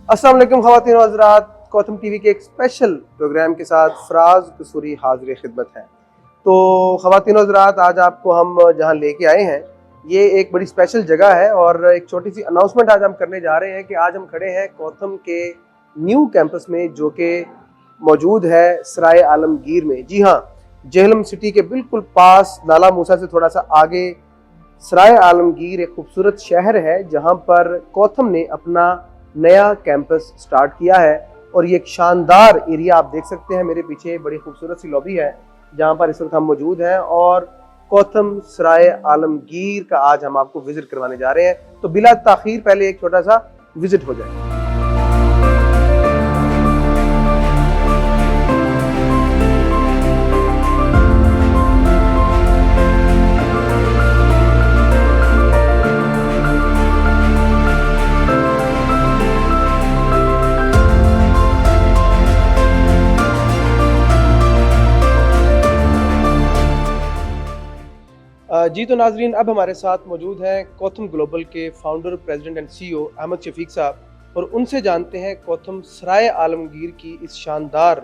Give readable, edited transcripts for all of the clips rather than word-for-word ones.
अस्सलाम वालेकुम ख़वातीन व हज़रात, कौथम टीवी के एक स्पेशल प्रोग्राम के साथ फराज कसूरी हाज़िर खिदमत है। तो ख़वातीन व हज़रात, आज आपको हम जहां लेके आए हैं ये एक बड़ी स्पेशल जगह है और एक छोटी सी अनाउंसमेंट आज हम करने जा रहे हैं कि आज हम खड़े हैं कौथम के न्यू कैंपस में, जो कि मौजूद है सराय आलमगीर में। जी हाँ, जेहलम सिटी के बिल्कुल पास, लाला मूसा से थोड़ा सा आगे सराय आलमगीर एक खूबसूरत शहर है जहां पर कौथम ने अपना नया कैंपस स्टार्ट किया है। और ये एक शानदार एरिया आप देख सकते हैं, मेरे पीछे बड़ी खूबसूरत सी लॉबी है जहां पर इस वक्त हम मौजूद हैं और कौथम सराय आलमगीर का आज हम आपको विजिट करवाने जा रहे हैं। तो बिला ताखीर पहले एक छोटा सा विजिट हो जाए। जी तो नाजरीन, अब हमारे साथ मौजूद हैं कौथम ग्लोबल के founder, president and CEO Ahmed Shafiq साहब, और उनसे जानते हैं कौथम सराय आलमगीर की इस शानदार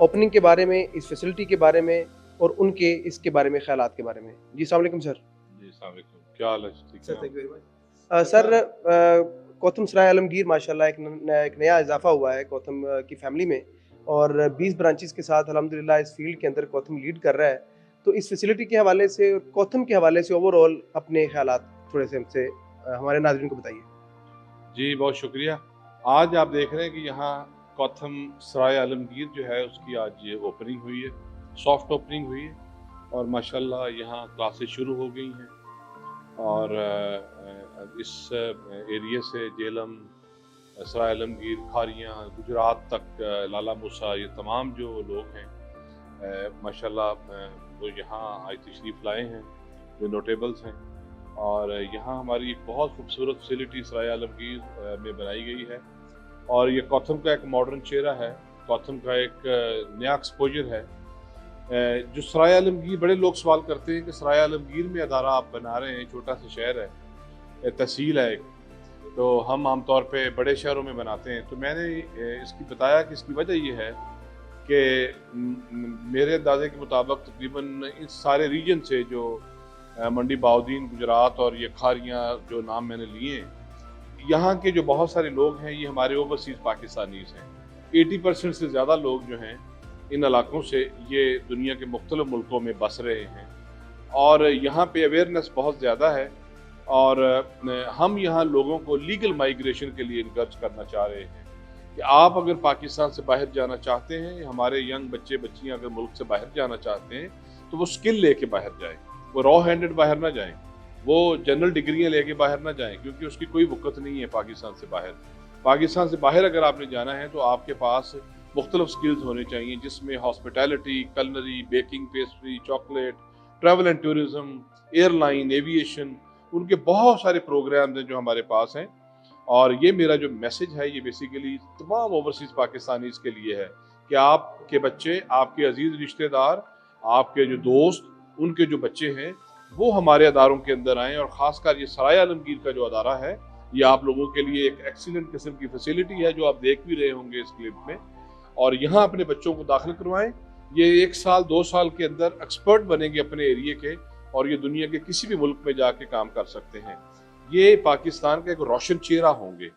ओपनिंग के बारे में, इस फैसिलिटी के बारे में और उनके इसके बारे में ख्यालात के बारे में। जी अस्सलाम वालेकुम सर। जी अस्सलाम वालेकुम, क्या हाल है? ठीक सर है। Thank you very much. Sir, Kotham Sarai Alamgir माशाल्लाह एक नया इजाफा हुआ है कौथम की फैमिली में और 20 ब्रांचेस के साथ अल्हम्दुलिल्लाह इस फील्ड के अंदर कौथम लीड कर रहा है। तो इस फैसिलिटी के हवाले से और कौथम के हवाले से ओवरऑल अपने ख्यालात थोड़े से हमसे हमारे नाज़रीन को बताइए। जी बहुत शुक्रिया। आज आप देख रहे हैं कि यहाँ कौथम सराय आलमगीर जो है उसकी आज ये ओपनिंग हुई है, सॉफ्ट ओपनिंग हुई है और माशाल्लाह यहाँ क्लासेस शुरू हो गई हैं और इस एरिया से जेहलम, सराय आलमगीर, खारियाँ, गुजरात तक, लाला मूसा, ये तमाम जो लोग हैं माशाल्लाह वो यहाँ आज तशरीफ़ लाए हैं, जो नोटेबल्स हैं। और यहाँ हमारी एक बहुत खूबसूरत फैसिलिटी सराय आलमगीर में बनाई गई है और ये कौथम का एक मॉडर्न चेहरा है, कौथम का एक नया एक्सपोजर है। जो सराय आलमगीर, बड़े लोग सवाल करते हैं कि सराय आलमगीर में अदारा आप बना रहे हैं, छोटा सा शहर है, तहसील है एक, तो हम आमतौर पे बड़े शहरों में बनाते हैं। तो मैंने इसकी बताया कि इसकी वजह ये है कि मेरे अंदाजे के मुताबिक तकरीबन इस सारे रीजन से, जो मंडी बाउदीन, गुजरात और ये खारियाँ जो नाम मैंने लिए हैं, यहाँ के जो बहुत सारे लोग हैं ये हमारे ओवरसीज़ पाकिस्तानीज़ हैं। 80% से ज़्यादा लोग जो हैं इन इलाकों से, ये दुनिया के मुख्तलिफ मुल्कों में बस रहे हैं और यहाँ पे अवेयरनेस बहुत ज़्यादा है और हम यहाँ लोगों को लीगल माइग्रेशन के लिए इनकरेज करना चाह रहे हैं कि आप अगर पाकिस्तान से बाहर जाना चाहते हैं, हमारे यंग बच्चे बच्चियाँ अगर मुल्क से बाहर जाना चाहते हैं तो वो स्किल लेके बाहर जाएँ, वो रॉ हैंडेड बाहर ना जाएं, वो जनरल डिग्रियां लेके बाहर ना जाएं, क्योंकि उसकी कोई वक़्त नहीं है पाकिस्तान से बाहर। पाकिस्तान से बाहर अगर आपने जाना है तो आपके पास मुख्तलिफ स्किल्स होने चाहिए, जिसमें hospitality, culinary, baking, pastry, chocolate, travel and tourism, airline, aviation, उनके बहुत सारे प्रोग्राम्स हैं जो हमारे पास हैं। और ये मेरा जो मैसेज है ये बेसिकली तमाम ओवरसीज़ पाकिस्तानीज़ के लिए है कि आपके बच्चे, आपके अजीज़ रिश्तेदार, आपके जो दोस्त, उनके जो बच्चे हैं वो हमारे अदारों के अंदर आएँ। और ख़ासकर ये सराय आलमगीर का जो अदारा है ये आप लोगों के लिए एक एक्सीलेंट किस्म की फैसिलिटी है, जो आप देख भी रहे होंगे इस क्लिप में। और यहाँ अपने बच्चों को दाखिल करवाएं। ये 1 साल 2 साल के अंदर एक्सपर्ट बनेंगे अपने एरिए के और ये दुनिया के किसी भी मुल्क में जाके काम कर सकते हैं। ये पाकिस्तान का एक रोशन चेहरा होंगे,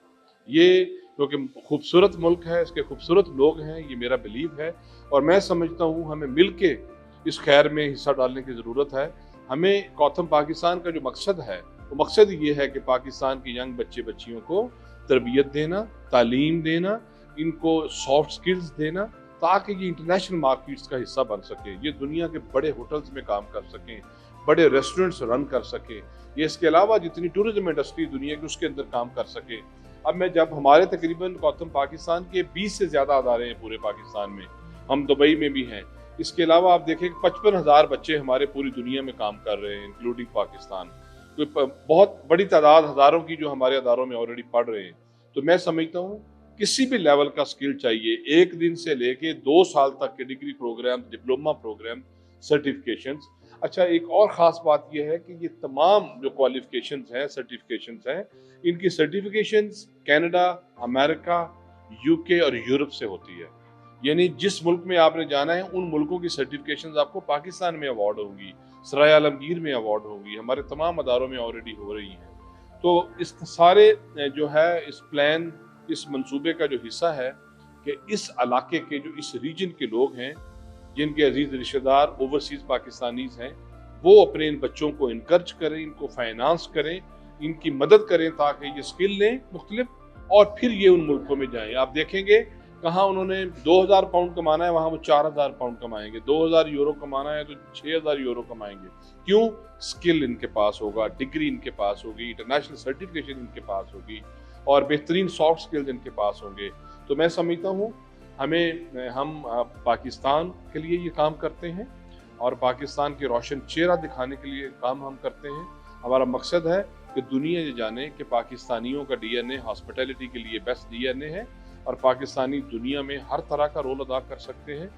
ये क्योंकि खूबसूरत मुल्क है, इसके खूबसूरत लोग हैं, ये मेरा बिलीव है। और मैं समझता हूँ हमें मिल के इस खैर में हिस्सा डालने की ज़रूरत है। हमें कौथम पाकिस्तान का जो मकसद है वो मकसद ये है कि पाकिस्तान के यंग बच्चे बच्चियों को तरबियत देना, तालीम देना, इनको सॉफ्ट स्किल्स देना, ताकि ये इंटरनेशनल मार्केट्स का हिस्सा बन सके, ये दुनिया के बड़े होटल्स में काम कर सकें, बड़े रेस्टोरेंट्स रन कर सकें, ये इसके अलावा जितनी टूरिज्म इंडस्ट्री दुनिया की उसके अंदर काम कर सके। अब मैं जब हमारे तकरीबन कौथम पाकिस्तान के 20 से ज़्यादा अदारे हैं पूरे पाकिस्तान में, हम दुबई में भी हैं। इसके अलावा आप देखें 55,000 बच्चे हमारे पूरी दुनिया में काम कर रहे हैं, इंक्लूडिंग पाकिस्तान। तो बहुत बड़ी तादाद, हज़ारों की, जो हमारे अदारों में ऑलरेडी पढ़ रहे हैं। तो मैं समझता हूँ किसी भी लेवल का स्किल चाहिए, 1 दिन से लेके 2 साल तक के degree program, diploma program, certifications, अच्छा, एक और ख़ास बात यह है कि ये तमाम जो क्वालिफ़िकेशंस हैं, सर्टिफ़िकेशंस हैं, इनकी सर्टिफ़िकेशंस कनाडा, अमेरिका, यूके और यूरोप से होती है। यानी जिस मुल्क में आपने जाना है, उन मुल्कों की सर्टिफ़िकेशंस आपको पाकिस्तान में अवार्ड होंगी, सराय आलमगीर में अवार्ड होंगी, हमारे तमाम अदारों में ऑलरेडी हो रही हैं। तो इस सारे जो है इस प्लान, इस मंसूबे का जो हिस्सा है कि इस इलाके के जो इस रीजन के लोग हैं, जिनके अजीज रिश्तेदार ओवरसीज पाकिस्तानीज हैं, वो अपने इन बच्चों को इनकरेज करें, इनको फाइनेंस करें, इनकी मदद करें ताकि ये स्किल लें मुख्तलिफ, और फिर ये उन मुल्कों में जाएं। आप देखेंगे कहाँ उन्होंने 2000 पाउंड कमाना है, वहाँ वो 4000 पाउंड कमाएंगे, 2000 यूरो कमाना है तो 6000 यूरो कमाएंगे। क्यों? स्किल इनके पास होगा, डिग्री इनके पास होगी, इंटरनेशनल सर्टिफिकेशन इनके पास होगी और बेहतरीन सॉफ्ट स्किल्स इनके पास होंगे। तो मैं समझता हूँ हम पाकिस्तान के लिए ये काम करते हैं और पाकिस्तान के रोशन चेहरा दिखाने के लिए काम हम करते हैं। हमारा मकसद है कि दुनिया ये जाने कि पाकिस्तानियों का डीएनए हॉस्पिटैलिटी के लिए बेस्ट डीएनए है और पाकिस्तानी दुनिया में हर तरह का रोल अदा कर सकते हैं।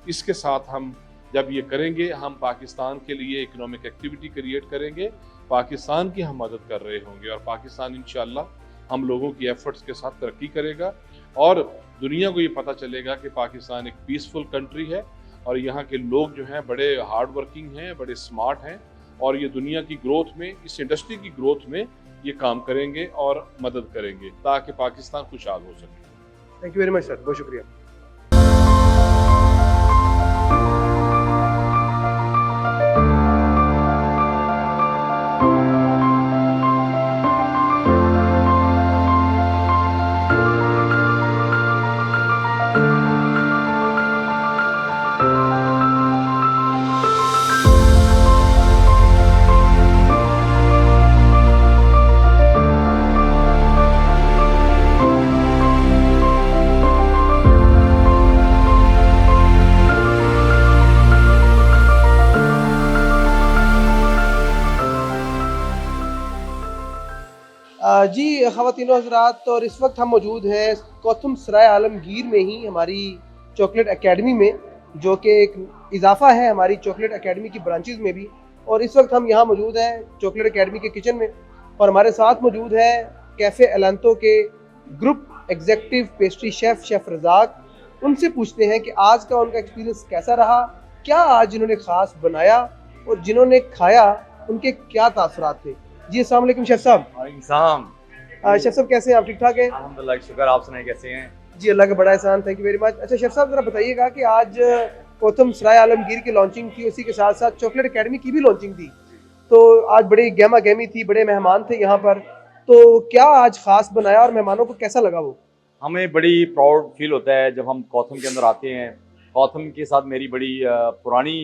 इसके साथ हम जब ये करेंगे, हम पाकिस्तान के लिए इकोनॉमिक एक्टिविटी क्रिएट करेंगे, पाकिस्तान की हम मदद कर रहे होंगे और पाकिस्तान इंशाअल्लाह हम लोगों की एफर्ट्स के साथ तरक्की करेगा और दुनिया को ये पता चलेगा कि पाकिस्तान एक पीसफुल कंट्री है और यहाँ के लोग जो हैं बड़े हार्ड वर्किंग हैं, बड़े स्मार्ट हैं और ये दुनिया की ग्रोथ में, इस इंडस्ट्री की ग्रोथ में ये काम करेंगे और मदद करेंगे ताकि पाकिस्तान खुशहाल हो सके। Thank you very much sir, बहुत शुक्रिया। जी ख़वातीनो हज़रात, और इस वक्त हम मौजूद हैं कोथम सराय आलमगीर में ही हमारी चॉकलेट एकेडमी में, जो कि एक इजाफ़ा है हमारी चॉकलेट एकेडमी की ब्रांचेज़ में भी। और इस वक्त हम यहाँ मौजूद हैं चॉकलेट एकेडमी के किचन में और हमारे साथ मौजूद है कैफ़े एलांतो के group executive pastry chef Razzaq. उनसे पूछते हैं कि आज का उनका एक्सपीरियंस कैसा रहा, क्या आज इन्होंने ख़ास बनाया और जिन्होंने खाया उनके क्या तासुरात थे। जी अस्सलाम वालेकुम शेफ़ साहब। शेफ़ साहब कैसे हैं आप? ठीक ठाक हैं? अल्हम्दुलिल्लाह, शुक्र। आप सुनाए कैसे हैं? जी अल्लाह का बड़ा एहसान, थैंक यू वेरी मच। अच्छा शेफ़ साहब, ज़रा बताइएगा कि आज कोथम सराय आलमगीर की लॉन्चिंग थी, उसी के साथ साथ चॉकलेट एकेडमी की भी लॉन्चिंग थी, तो आज बड़ी गहमा गहमी थी, बड़े मेहमान थे यहाँ पर, तो क्या आज ख़ास बनाया और मेहमानों को कैसा लगा वो? हमें बड़ी प्राउड फील होता है जब हम कोथम के अंदर आते हैं। कोथम के साथ मेरी बड़ी पुरानी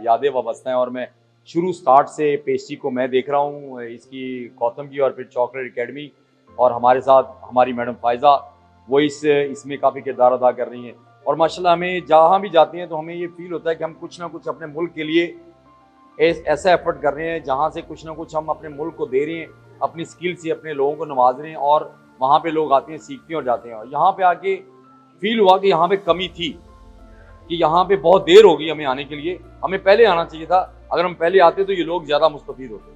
यादें वाबस्ता हैं और मैं शुरू स्टार्ट से पेस्ट्री को मैं देख रहा हूँ, इसकी कोथम की और फिर चॉकलेट एकेडमी, और हमारे साथ हमारी मैडम फ़ायज़ा, वो इसमें काफ़ी किरदार अदा कर रही हैं। और माशाल्लाह हमें जहाँ भी जाते हैं तो हमें ये फील होता है कि हम कुछ ना कुछ अपने मुल्क के लिए ऐसा एफर्ट कर रहे हैं जहाँ से कुछ ना कुछ हम अपने मुल्क को दे रहे हैं, अपनी स्किल से अपने लोगों को नवाज रहे हैं और वहाँ पे लोग आते हैं, सीखते हैं और जाते हैं। और यहाँ पे आके फील हुआ कि यहाँ पे कमी थी, कि यहाँ पे बहुत देर होगी हमें आने के लिए, हमें पहले आना चाहिए था। अगर हम पहले आते तो ये लोग ज़्यादा मुस्तफ़ीद होते,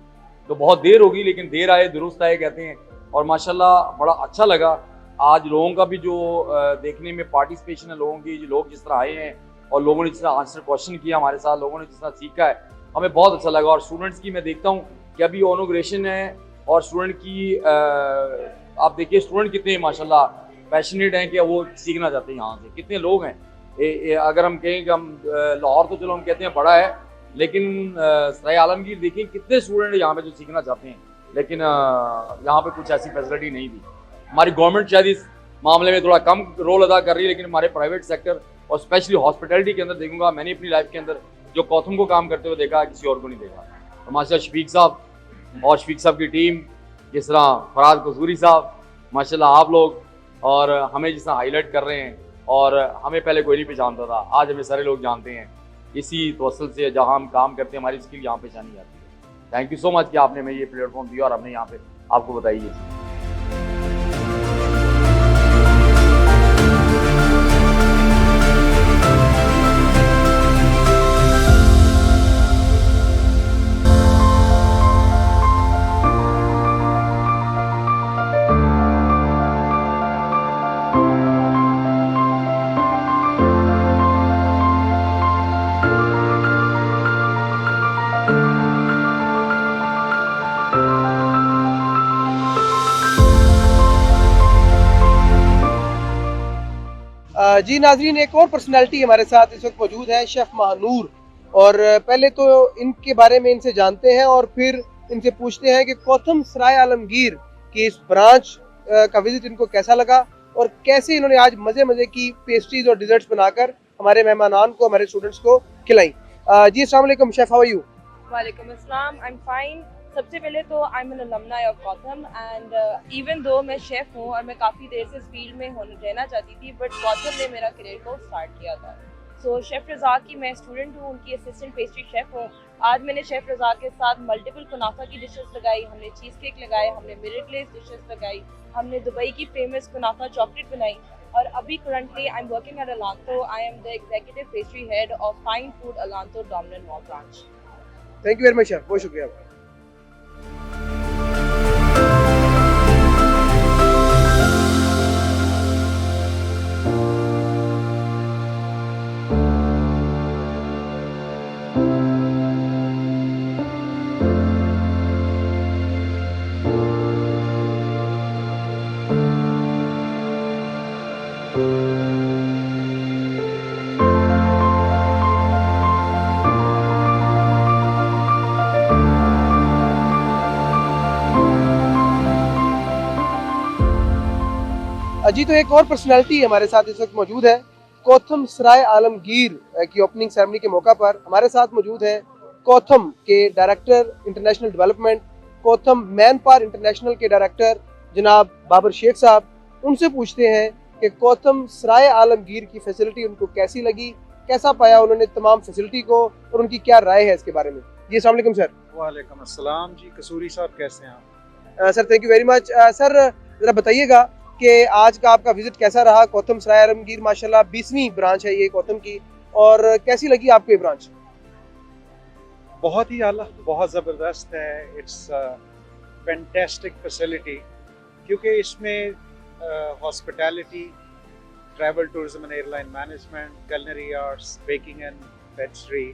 तो बहुत देर होगी लेकिन देर आए दुरुस्त आए कहते हैं। और माशाल्लाह बड़ा अच्छा लगा आज लोगों का भी जो देखने में पार्टिसिपेशन है लोगों की, लोग जिस तरह आए हैं और लोगों ने जिस तरह आंसर क्वेश्चन किया हमारे साथ, लोगों ने जिस तरह सीखा है, हमें बहुत अच्छा लगा। और स्टूडेंट्स की मैं देखता हूँ कि अभी इनॉग्रेशन है और स्टूडेंट की आप देखिए स्टूडेंट कितने माशाल्लाह पैशनेट हैं कि वो सीखना चाहते हैं यहाँ से। कितने लोग हैं, अगर हम कहें कि हम लाहौर तो चलो हम कहते हैं बड़ा है, लेकिन सराय आलमगीर देखिए कितने स्टूडेंट यहाँ पे जो सीखना चाहते हैं, लेकिन यहाँ पे कुछ ऐसी फैसिलिटी नहीं थी। हमारी गवर्नमेंट शायद इस मामले में थोड़ा कम रोल अदा कर रही है, लेकिन हमारे प्राइवेट सेक्टर और स्पेशली हॉस्पिटैलिटी के अंदर देखूंगा मैंने अपनी लाइफ के अंदर जो कोथम को काम करते हुए देखा, किसी और को नहीं देखा। और माशाल्लाह शफीक साहब और शफीक साहब की टीम, जिस तरह फराज कसूरी साहब, माशाल्लाह आप लोग, और हमें जिस तरह हाईलाइट कर रहे हैं, और हमें पहले कोई नहीं पहचानता था, आज हमें सारे लोग जानते हैं। इसी तवसल से जहाँ हम काम करते हैं हमारी स्किल यहाँ पहचानी जाती है। थैंक यू सो मच कि आपने हमें ये प्लेटफॉर्म दिया और हमने यहाँ पे आपको बताइए। जी नाजरीन, एक और पर्सनालिटी हमारे साथ इस वक्त मौजूद है, शेफ महानूर। और पहले तो इनके बारे में इनसे जानते हैं और फिर इनसे पूछते हैं कि कोथम सराय आलमगीर की इस ब्रांच का विजिट इनको कैसा लगा और कैसे इन्होंने आज मजे मजे की पेस्ट्रीज और डिजर्ट्स बनाकर हमारे मेहमानान को, हमारे स्टूडेंट्स को खिलाई। जी अस्सलाम वालेकुम शेफ, हाउ आर यू? वालेकुम अस्सलाम, आई एम फाइन। सबसे पहले तो I am an alumni of Kotham and even though मैं शेफ़ हूँ और मैं काफ़ी देर से इस फील्ड में रहना चाहती थी, बट कोथम ने मेरा करियर को स्टार्ट किया था। सो शेफ़ रज़ा की मैं स्टूडेंट हूँ, उनकी असिस्टेंट पेस्ट्री शेफ़ हूँ। आज मैंने शेफ़ रज़ा के साथ मल्टीपल कुनाफा की डिशेस लगाई, हमने चीज़ केक लगाए, हमने मिरर ग्लेज डिशेस लगाई, हमने दुबई की फेमस कुनाफा चॉकलेट बनाई और अभी currently I am working at Alanto. I am the executive pastry head of fine food Alanto dominant mall branch. Thank you very much chef, बहुत शुक्रिया। जी तो एक और पर्सनालिटी हमारे साथ इस वक्त मौजूद है। कोथम सराय आलमगीर की ओपनिंग सेरेमनी के मौका पर हमारे साथ मौजूद है कोथम के director international development, Kotham man power international के डायरेक्टर जनाब बाबर शेख साहब। उनसे पूछते हैं कि कोथम सराय आलमगीर की फैसिलिटी उनको कैसी लगी, कैसा पाया उन्होंने तमाम फैसिलिटी को और उनकी क्या राय है इसके बारे में। जी अस्सलाम वालेकुम सर। वालेकुम अस्सलाम जी, कसूरी साहब कैसे हैं आप? Sir thank you very much. Sir ज़रा बताइएगा कि आज का आपका विजिट कैसा रहा? कोथम सराय आलमगीर माशाल्लाह 20वीं ब्रांच है ये कोथम की, और कैसी लगी आपको ये ब्रांच? बहुत ही आला, बहुत ज़बरदस्त है। इट्स फैंटास्टिक फैसिलिटी, क्योंकि इसमें hospitality, travel tourism and airline management, culinary arts, baking and pastry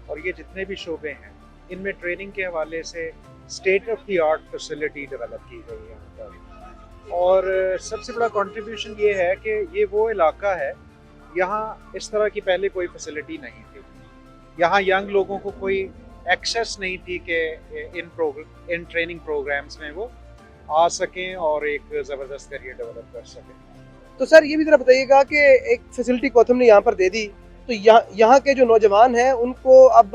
और ये जितने भी शोबे हैं इनमें ट्रेनिंग के हवाले से state of the art facility develop की गई है यहाँ पर। और सबसे बड़ा कंट्रीब्यूशन ये है कि ये वो इलाका है, यहाँ इस तरह की पहले कोई फैसिलिटी नहीं थी। यहाँ यंग लोगों को कोई एक्सेस नहीं थी कि इन ट्रेनिंग प्रोग्राम्स में वो आ सकें और एक ज़बरदस्त करियर डेवलप कर सकें। तो सर ये भी ज़रा बताइएगा कि एक फैसिलिटी कोथम ने यहाँ पर दे दी, तो यहाँ के जो नौजवान हैं उनको अब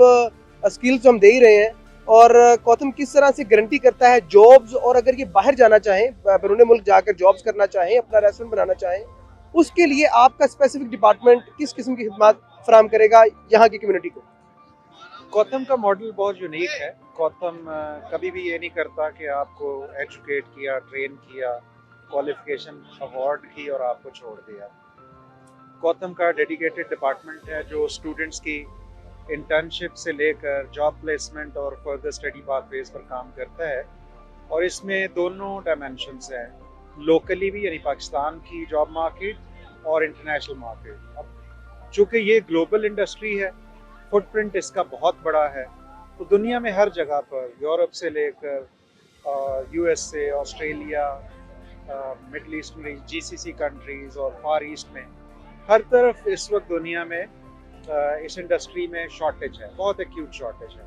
स्किल्स हम दे ही रहे हैं, और कोथम किस तरह से गारंटी करता है जॉब्स, और अगर ये बाहर जाना चाहें, बैरून मुल्क जाकर जॉब्स करना चाहें, अपना रेस्टोरेंट बनाना चाहें, उसके लिए आपका स्पेसिफिक डिपार्टमेंट किस किस्म की खिदमत फराहम करेगा यहाँ की कम्युनिटी को? कोथम का मॉडल बहुत यूनिक है। कोथम कभी भी ये नहीं करता कि आपको एजुकेट किया, ट्रेन किया, क्वालिफिकेशन अवार्ड की और आपको छोड़ दिया। कोथम का डेडिकेटेड डिपार्टमेंट है जो स्टूडेंट्स की इंटर्नशिप से लेकर जॉब प्लेसमेंट और फर्दर स्टडी पाथवेज पर काम करता है। और इसमें दोनों डायमेंशंस हैं, लोकली भी यानी पाकिस्तान की जॉब मार्केट और इंटरनेशनल मार्केट। अब चूँकि ये ग्लोबल इंडस्ट्री है, फुटप्रिंट इसका बहुत बड़ा है, तो दुनिया में हर जगह पर, यूरोप से लेकर यूएस से ऑस्ट्रेलिया, मिडल ईस्ट में जीसीसी कंट्रीज़ और फार ईस्ट में, हर तरफ इस वक्त दुनिया में इस इंडस्ट्री में शॉर्टेज है, बहुत एक्यूट शॉर्टेज है।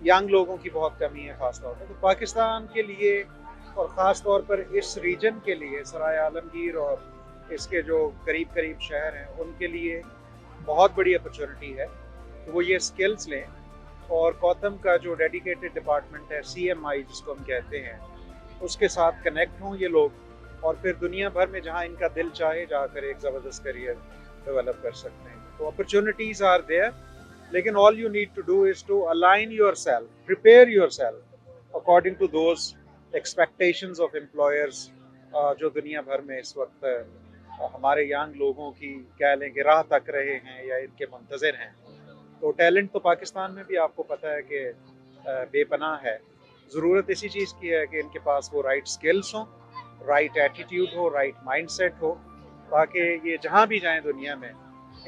यंग लोगों की बहुत कमी है ख़ास तौर पर। तो पाकिस्तान के लिए और ख़ास तौर पर इस रीजन के लिए, सराय आलमगीर और इसके जो करीब करीब शहर हैं, उनके लिए बहुत बड़ी अपॉर्चुनिटी है। तो वो ये स्किल्स लें और कोथम का जो डेडिकेटेड डिपार्टमेंट है CMI जिसको हम कहते हैं, उसके साथ कनेक्ट हों ये लोग, और फिर दुनिया भर में जहाँ इनका दिल चाहे जाकर एक ज़बरदस्त करियर डेवलप कर सकते हैं। तो अपॉर्चुनिटीज़ आर देयर, लेकिन all you need to do is to align yourself, prepare yourself according to those expectations of employers जो दुनिया भर में इस वक्त हमारे यंग लोगों की कह लें कि राह तक रहे हैं या इनके मुंतज़िर हैं। तो टैलेंट तो पाकिस्तान में भी आपको पता है कि बेपनाह है। ज़रूरत इसी चीज़ की है कि इनके पास वो राइट स्किल्स हों, राइट एटीट्यूड हो, राइट माइंडसेट हो, ताकि ये जहाँ भी जाएं दुनिया में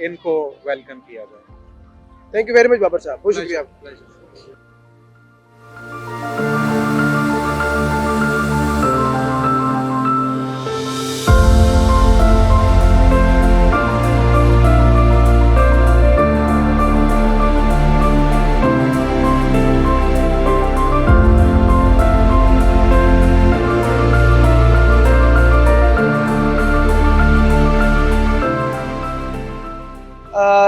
इनको वेलकम किया जाए। Thank you very much Babar साहब, बहुत शुक्रिया।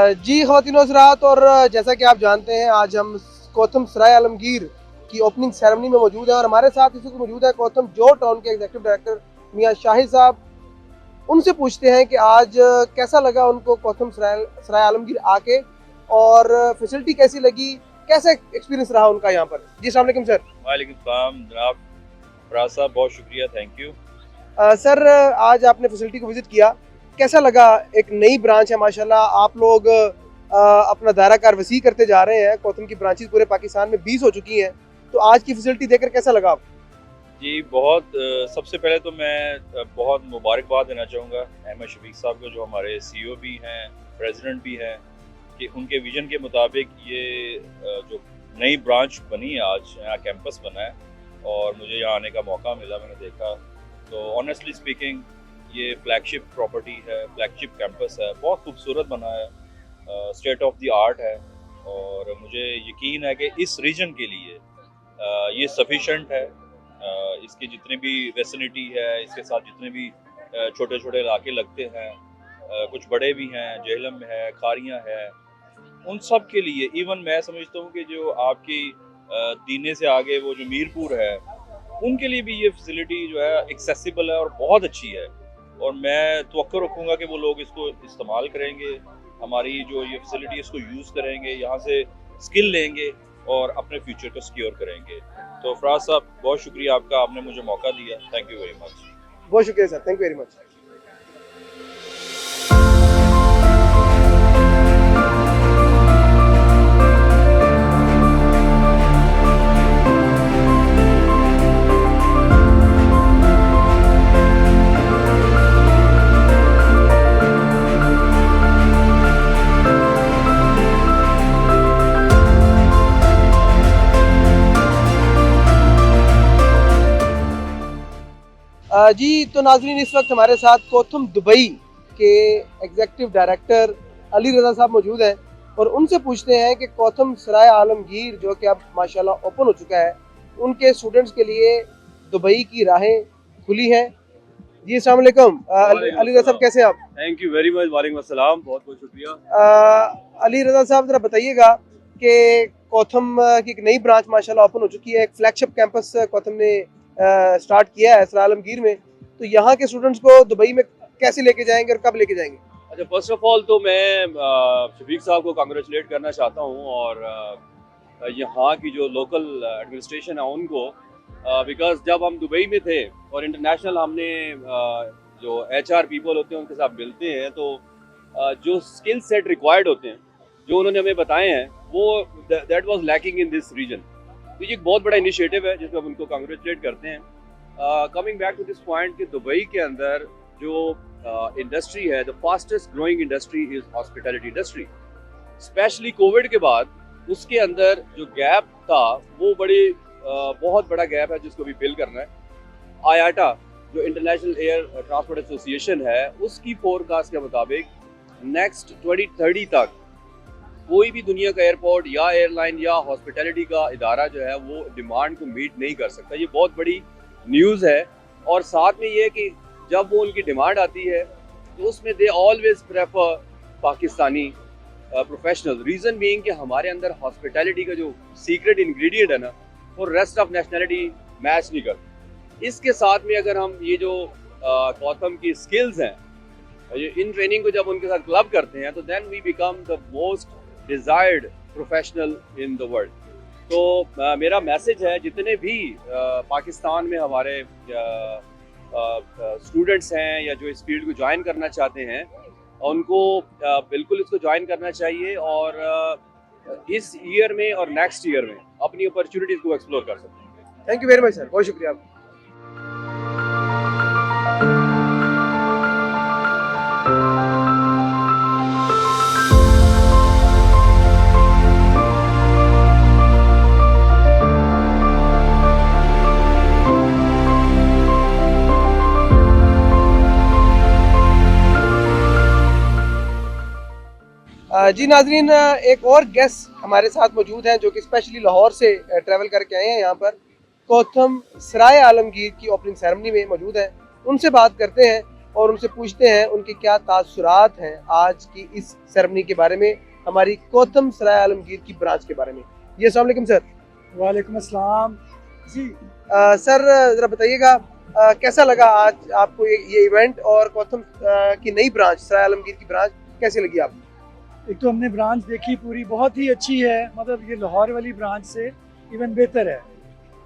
जी ख़वातीन हज़रात, और जैसा कि आप जानते हैं आज हम कोथम सराय आलमगीर की ओपनिंग सेरेमनी में मौजूद हैं और हमारे साथ इस वक्त मौजूद है कोथम जो टाउन के एग्जीक्यूटिव डायरेक्टर मियां शाहिद साहब। उनसे पूछते हैं कि आज कैसा लगा उनको कोथम सराय आलमगीर आके और फैसिलिटी कैसी लगी, कैसा एक्सपीरियंस रहा उनका यहाँ पर। जी अस्सलाम वालेकुम सर। वालेकुम सलाम जनाब फराज साहब, बहुत शुक्रिया, थैंक यू। सर आज आपने फैसिलिटी को विजिट किया, कैसा लगा? एक नई ब्रांच है माशाल्लाह, आप लोग अपना दायरा कार वसी करते जा रहे हैं। कोथम की ब्रांचेस पूरे पाकिस्तान में 20 हो चुकी हैं, तो आज की फैसिलिटी देखकर कैसा लगा आपको? जी बहुत सबसे पहले तो मैं बहुत मुबारकबाद देना चाहूँगा अहमद शफीक साहब को, जो हमारे CEO भी हैं, प्रेसिडेंट भी हैं, कि उनके विजन के मुताबिक ये जो नई ब्रांच बनी है, आज यहाँ कैंपस बना है और मुझे यहाँ आने का मौका मिला, मैंने देखा तो ऑनेस्टली स्पीकिंग ये फ्लैगशिप प्रॉपर्टी है, फ्लैगशिप कैंपस है, बहुत खूबसूरत बना है, स्टेट ऑफ द आर्ट है और मुझे यकीन है कि इस रीजन के लिए ये सफिशेंट है। इसकी जितने भी वेसिनिटी है, इसके साथ जितने भी छोटे छोटे इलाके लगते हैं, कुछ बड़े भी हैं, जेहलम है, खारियाँ है, उन सब के लिए इवन मैं समझता हूँ कि जो आपकी दीने से आगे वो जो मीरपुर है, उनके लिए भी ये फैसिलिटी जो है एक्सेसिबल है और बहुत अच्छी है और मैं तवक्को रखूँगा कि वो लोग इसको इस्तेमाल करेंगे, हमारी जो ये फैसिलिटी इसको यूज़ करेंगे, यहाँ से स्किल लेंगे और अपने फ्यूचर को सिक्योर करेंगे। तो फराज साहब बहुत शुक्रिया आपका, आपने मुझे मौका दिया, थैंक यू वेरी मच। बहुत शुक्रिया sir, thank you very much. जी तो नाजरीन, इस वक्त हमारे साथ कोथम दुबई के एग्जीक्यूटिव डायरेक्टर अली रज़ा साहब मौजूद हैं और उनसे पूछते हैं कि कोथम सराय आलमगीर जो कि अब माशाल्लाह ओपन हो चुका है, उनके स्टूडेंट्स के लिए दुबई की राहें खुली हैं। जी अस्सलाम वालेकुम। अली रज़ा साहब कैसे हैं आप? थैंक यू वेरी मच, वालेकुम अस्सलाम, बहुत बहुत शुक्रिया। अली रज़ा साहब ज़रा बताइएगा कि कोथम की एक नई ब्रांच माशाल्लाह ओपन हो चुकी है, एक फ्लैगशिप कैंपस कोथम ने स्टार्ट किया है सराय आलमगीर में, तो यहाँ के स्टूडेंट्स को दुबई में कैसे लेके जाएंगे और कब लेके जाएंगे? अच्छा, फर्स्ट ऑफ ऑल तो मैं शफीक साहब को कांग्रेचुलेट करना चाहता हूँ और यहाँ की जो लोकल एडमिनिस्ट्रेशन है उनको, बिकॉज जब हम दुबई में थे और इंटरनेशनल हमने जो HR पीपल होते हैं उनके साथ मिलते हैं, तो जो स्किल सेट रिक्वायर्ड होते हैं जो उन्होंने हमें बताए हैं, वो that was lacking in this region. तो ये एक बहुत बड़ा इनिशिएटिव है जिसमें हम उनको कांग्रेचुलेट करते हैं। Coming back to this point कि दुबई के अंदर जो इंडस्ट्री है, the fastest growing industry is hospitality industry. Specially covid के बाद उसके अंदर जो गैप था वो बहुत बड़ा गैप है जिसको भी फिल करना है। IATA जो इंटरनेशनल एयर ट्रांसपोर्ट एसोसिएशन है, उसकी फोरकास्ट के मुताबिक नेक्स्ट 2030 तक कोई भी दुनिया का एयरपोर्ट या एयरलाइन या हॉस्पिटैलिटी का इदारा जो है वो डिमांड को मीट नहीं कर सकता। ये बहुत बड़ी न्यूज़ है और साथ में ये कि जब वो उनकी डिमांड आती है तो उसमें they always prefer Pakistani professional. Reason being कि हमारे अंदर हॉस्पिटैलिटी का जो सीक्रेट इंग्रेडिएंट है ना, वो रेस्ट ऑफ नेशनैलिटी मैच नहीं करती। इसके साथ में अगर हम ये जो कोथम की स्किल्स हैं, इन ट्रेनिंग को जब उनके साथ क्लब करते हैं तो then we become the most desired professional in the world. तो मेरा मैसेज है जितने भी पाकिस्तान में हमारे स्टूडेंट्स हैं या जो इस फील्ड को ज्वाइन करना चाहते हैं, उनको बिल्कुल इसको ज्वाइन करना चाहिए और इस ईयर में और नेक्स्ट ईयर में अपनी अपॉर्चुनिटीज़ को एक्सप्लोर कर सकते हैं। Thank you very much sir, बहुत शुक्रिया आपका। जी नाजरीन, एक और गेस्ट हमारे साथ मौजूद हैं जो कि स्पेशली लाहौर से ट्रैवल करके आए हैं, यहाँ पर कोथम सराय आलमगीर की ओपनिंग सेरेमनी में मौजूद हैं। उनसे बात करते हैं और उनसे पूछते हैं उनके क्या तासुरात हैं आज की इस सेरेमनी के बारे में, हमारी कोतम सराय आलमगीर की ब्रांच के बारे में। जी अस्सलाम वालेकुम सर। वालेकुम अस्सलाम जी। सर ज़रा बताइएगा कैसा लगा आज आपको ये इवेंट, और कोतम की नई ब्रांच सराय आलमगीर की ब्रांच कैसी लगी आपको? एक तो हमने ब्रांच देखी पूरी, बहुत ही अच्छी है, मतलब ये लाहौर वाली ब्रांच से इवन बेहतर है।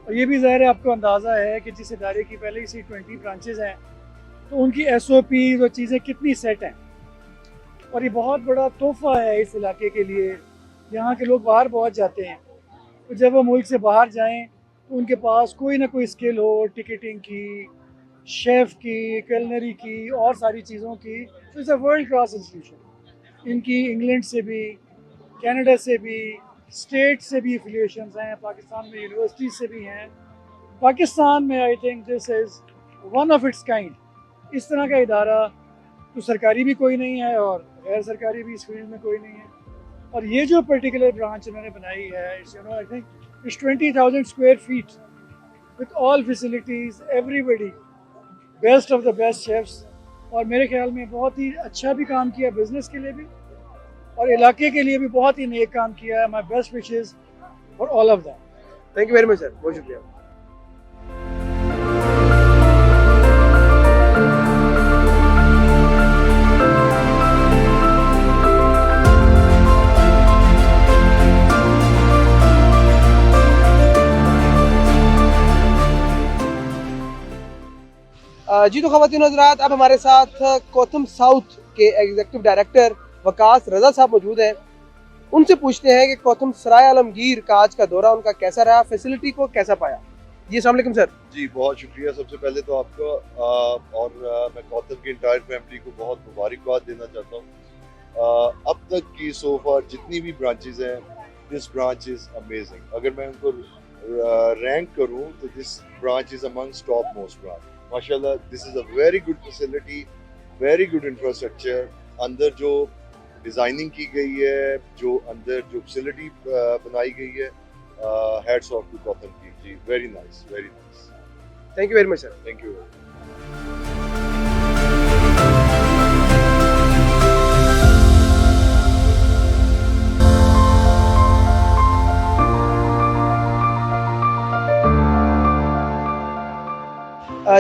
और ये भी ज़ाहिर है आपको अंदाज़ा है कि जिस इदारे की पहले से 20 ब्रांचेज हैं तो उनकी SOPs और चीज़ें कितनी सेट हैं, और ये बहुत बड़ा तोहफ़ा है इस इलाके के लिए। यहाँ के लोग बाहर बहुत जाते हैं, तो जब वो मुल्क से बाहर जाएं तो उनके पास कोई ना कोई स्किल हो, टिकटिंग की, शेफ़ की, कलनरी की और सारी चीज़ों की। तो it's a world class institution. इनकी इंग्लैंड से भी, कनाडा से भी, स्टेट से भी एफिलिएशंस हैं, पाकिस्तान में यूनिवर्सिटीज़ से भी हैं। पाकिस्तान में I think this is one of its kind. इस तरह का इदारा तो सरकारी भी कोई नहीं है और गैर सरकारी भी इस फील्ड में कोई नहीं है। और ये जो पर्टिकुलर ब्रांच उन्होंने बनाई है, it's you know I think it's 20,000 square feet with all facilities, everybody, best of the best chefs. और मेरे ख्याल में बहुत ही अच्छा भी काम किया बिजनेस के लिए भी और इलाके के लिए भी बहुत ही नेक काम किया है। My best wishes for all of that. Thank you very much sir, बहुत शुक्रिया। जी तो ख़वातीन हज़रात, अब हमारे साथ कोतम साउथ के एग्जीक्यूटिव डायरेक्टर वकास रज़ा साहब मौजूद हैं। उनसे पूछते हैं कि कोतम सराय आलमगीर का आज का दौरा उनका कैसा रहा, फैसिलिटी को कैसा पाया। जी अस्सलाम वालेकुम सर। जी बहुत शुक्रिया। सबसे पहले तो आपका और मैं कोतम की इंटायर फैमिली को बहुत मुबारकबाद देना चाहता हूँ। अब तक की सो फार जितनी भी ब्रांचेज हैं, दिस ब्रांच इज़ अमेजिंग। अगर मैं उनको रैंक करूँ तो this branch is amongst top most branch. माशाल्लाह, this is a very good facility, very good infrastructure. अंदर जो डिज़ाइनिंग की गई है, जो अंदर जो फैसिलिटी बनाई गई है, हैट्स ऑफ टू कोतम की। जी very nice, very nice. Thank you very much sir. Thank you.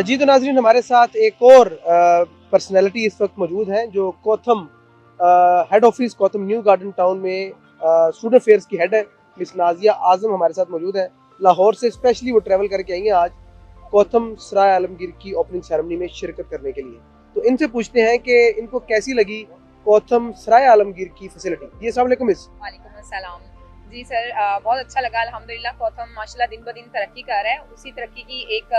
जी तो नाज़रीन, हमारे साथ एक और पर्सनैलिटी इस वक्त मौजूद हैं जो Kotham head office Kotham new garden town में स्टूडेंट अफेयर्स की हेड है। मिस नाजिया आजम हमारे साथ मौजूद हैं। लाहौर से स्पेशली वो ट्रैवल करके आई हैं आज कोतम सराय आलमगीर की ओपनिंग सेरेमनी में शिरकत करने के लिए। तो इनसे पूछते हैं कि इनको कैसी लगी कोतम सराय आलमगीर की फैसिलिटी। जी अस्सलाम वालेकुम मिस। वालेकुम अस्सलाम। जी सर, बहुत अच्छा लगा अल्हम्दुलिल्लाह। कोतम माशाल्लाह दिन ब दिन तरक्की कर रहा है। उसी तरक्की की एक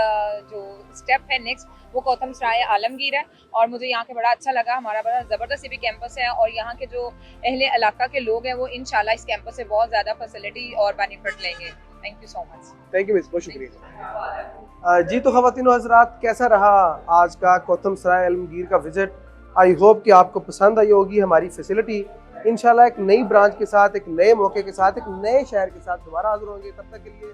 जो स्टेप है नेक्स्ट, वो कोतम सराय आलमगीर है और मुझे यहाँ के बड़ा अच्छा लगा। हमारा बड़ा ज़बरदस्त भी कैंपस है और यहाँ के जो अहले इलाका के लोग हैं वो इंशाल्लाह इस कैंपस से बहुत ज़्यादा फैसिलिटी और बेनिफिट लेंगे। Thank you so much. Thank you miss, बहुत शुक्रिया। जी तो ख़वातीन व हज़रात, कैसा रहा आज का कोतम सराय आलमगीर का विज़िट। आई होप कि आपको पसंद आई होगी हमारी फैसिलिटी। इंशाल्लाह एक नई ब्रांच के साथ, एक नए मौके के साथ, एक नए शहर के साथ दोबारा हाजिर होंगे। तब तक के लिए